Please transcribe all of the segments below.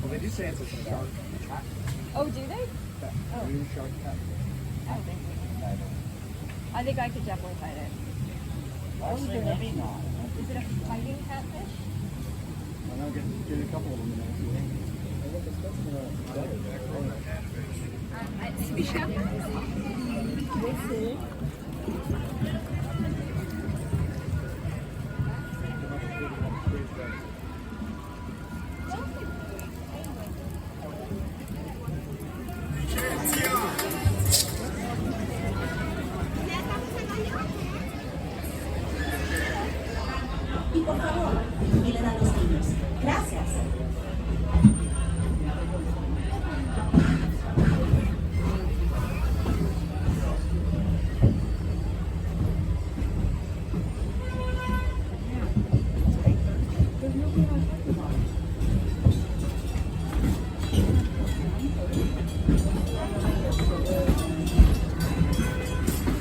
Well, they do say it's a shark. Oh, do they? Oh. Blue shark cat. I think I could definitely fight it. Actually, maybe not. Is it a fighting catfish? Well, I'll get a couple of them in there. Y por favor, miren a los niños. Gracias.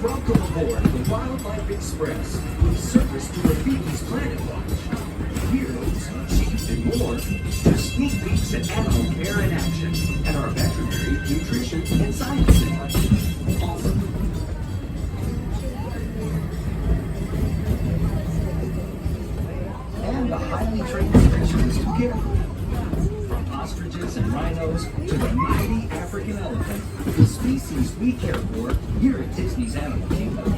Welcome aboard the Wildlife Express with service to Raffiki's Planet Watch. Heroes, chief, and more. Just sneak peeks at animal care in action at our veterinary, nutrition, and science center. Also, and the highly trained specialists who care for you. From ostriches and rhinos to the mighty African elephant, the species we care for here at Disney's Animal Kingdom.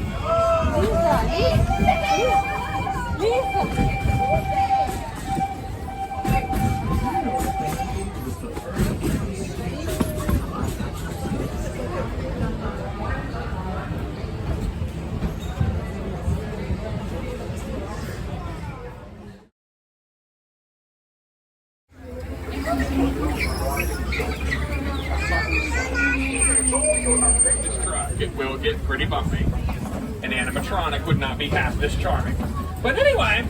It will get pretty bumpy. An animatronic would not be half this charming. But anyway,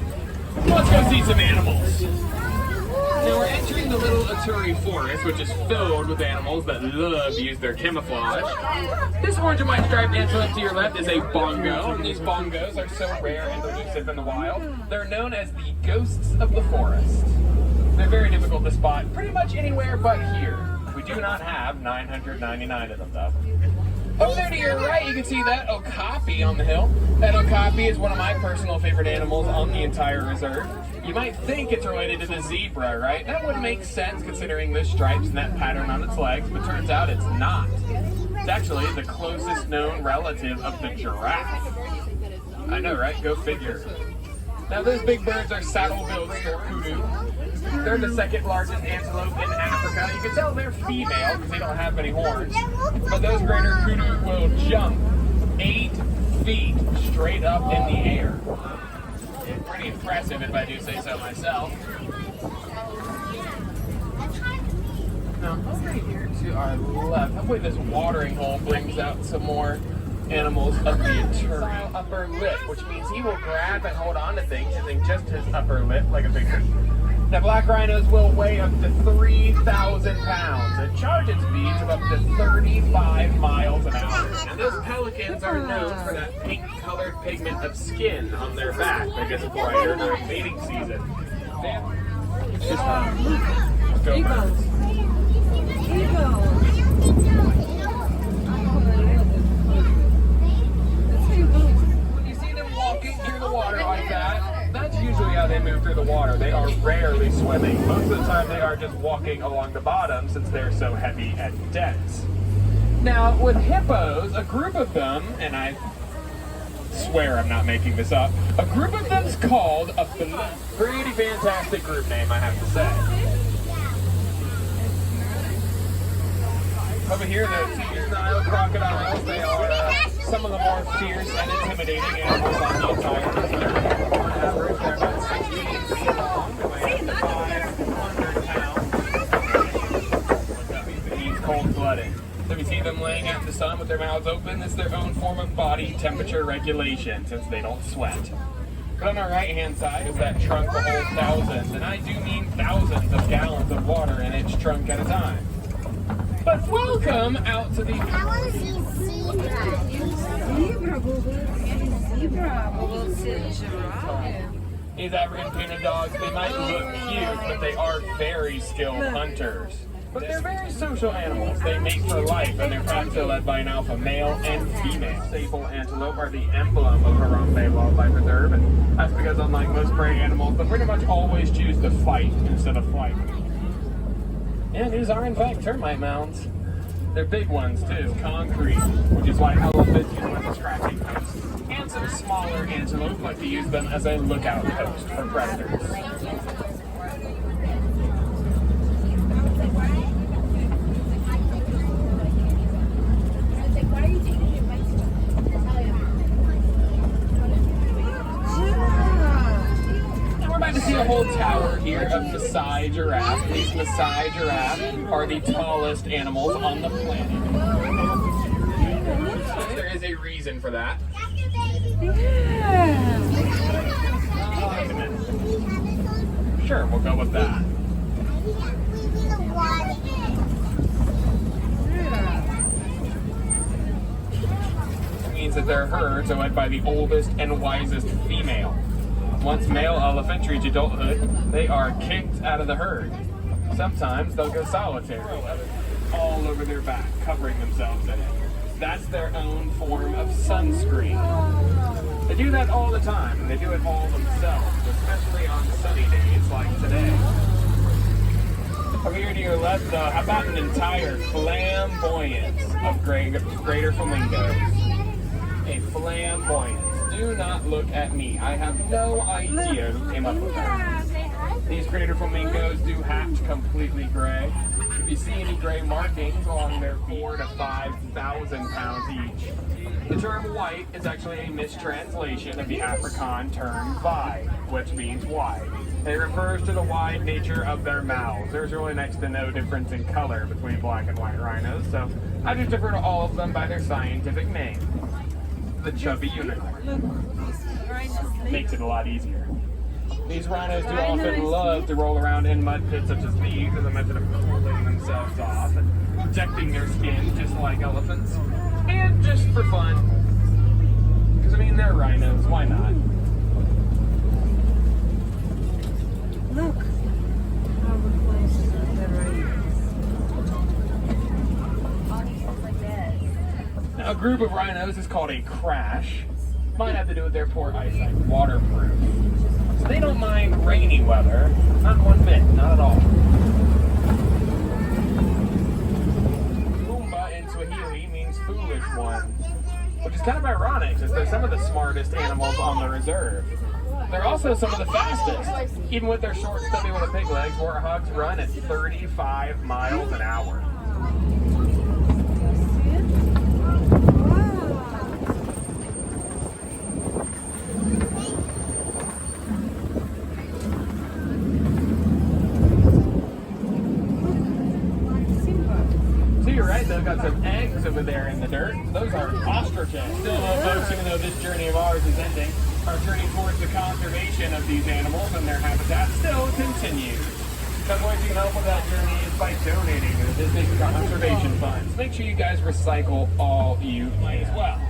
let's go see some animals. Now we're entering the little Aturi forest, which is filled with animals that love to use their camouflage. This orange and white striped antelope to your left is a bongo, and these bongos are so rare and elusive in the wild. They're known as the ghosts of the forest. They're very difficult to spot pretty much anywhere but here. We do not have 999 of them though. Over there to your right, you can see that okapi on the hill. That okapi is one of my personal favorite animals on the entire reserve. You might think it's related to the zebra, right? That would make sense considering the stripes and that pattern on its legs, but turns out it's not. It's actually the closest known relative of the giraffe. I know, right? Go figure. Now those big birds are saddle-billed kudu. They're the second largest antelope in Africa. You can tell they're female because they don't have many horns. But those greater kudu will jump 8 feet straight up in the air. It's pretty impressive if I do say so myself. Now over here to our left, hopefully this watering hole brings out some more animals of the Aturi upper lip, which means he will grab and hold on to things using just his upper lip like a finger. Now, black rhinos will weigh up to 3,000 pounds and charging speeds of up to 35 miles an hour. And those pelicans are known for that pink-colored pigment of skin on their back that gets brighter during mating season. Just go birds. When you see them walking through the water like that, that's usually how they move through the water. They are rarely swimming. Most of the time they are just walking along the bottom since they're so heavy and dense. Now with hippos, a group of them, and I swear I'm not making this up, a group of them's called a pretty fantastic group name, I have to say. Over here, the Nile crocodiles, they are some of the more fierce and intimidating animals on the entire reserve. On average, they're about 16 feet long, they weigh up to 500 pounds. He's cold-blooded. So we see them laying out in the sun with their mouths open. It's their own form of body temperature regulation, since they don't sweat. But on our right-hand side is that trunk that holds thousands, and I do mean thousands of gallons of water in its trunk at a time. But welcome out to the... I want to see zebra. Zebra, we'll see giraffe. These African painted dogs, they might look cute, but they are very skilled hunters. But they're very social animals. They mate for life, and their packs are led by an alpha male and female. Sable antelope are the emblem of Harambe Wildlife Reserve, and that's because unlike most prey animals, they pretty much always choose to fight instead of flight. And these are in fact termite mounds. They're big ones too, concrete, which is why elephants use them as a scratching post. And some smaller antelope like to use them as a lookout post for predators. To see a whole tower here of Maasai giraffe. These Maasai giraffe are the tallest animals on the planet. There is a reason for that. Sure, we'll go with that. It means that their herds are led by the oldest and wisest female. Once male elephants reach adulthood, they are kicked out of the herd. Sometimes they'll go solitary, all over their back, covering themselves in it. That's their own form of sunscreen. They do that all the time, and they do it all themselves, especially on sunny days like today. Over here to your left, though, how about an entire flamboyance of greater flamingos? A flamboyance. Do not look at me. I have no idea who came up with that. These greater flamingos do hatch completely gray. If you see any gray markings along their 4,000 to 5,000 pounds each. The term white is actually a mistranslation of the Afrikaans term vai, which means wide. It refers to the wide nature of their mouths. There's really next to no difference in color between black and white rhinos, so I just refer to all of them by their scientific name. The chubby unicorn. Makes it a lot easier. These rhinos do often love to roll around in mud pits such as these as a method of cooling themselves off and protecting their skin just like elephants. And just for fun. Because I mean, they're rhinos, why not? Look how the place is like this. Now, a group of rhinos is called a crash. Might have to do with their poor eyesight. Waterproof. So they don't mind rainy weather. Not one bit. Not at all. Pumbaa in Swahili means foolish one. Which is kind of ironic, since they're some of the smartest animals on the reserve. They're also some of the fastest. Even with their short, stubby little pig legs, warthogs run at 35 miles an hour. They've got some eggs over there in the dirt. Those are ostriches. Still, folks, even though this journey of ours is ending, our journey towards the conservation of these animals and their habitat still continues. Some ways you can help with that journey is by donating to the Disney Conservation Funds. Make sure you guys recycle all you can as well.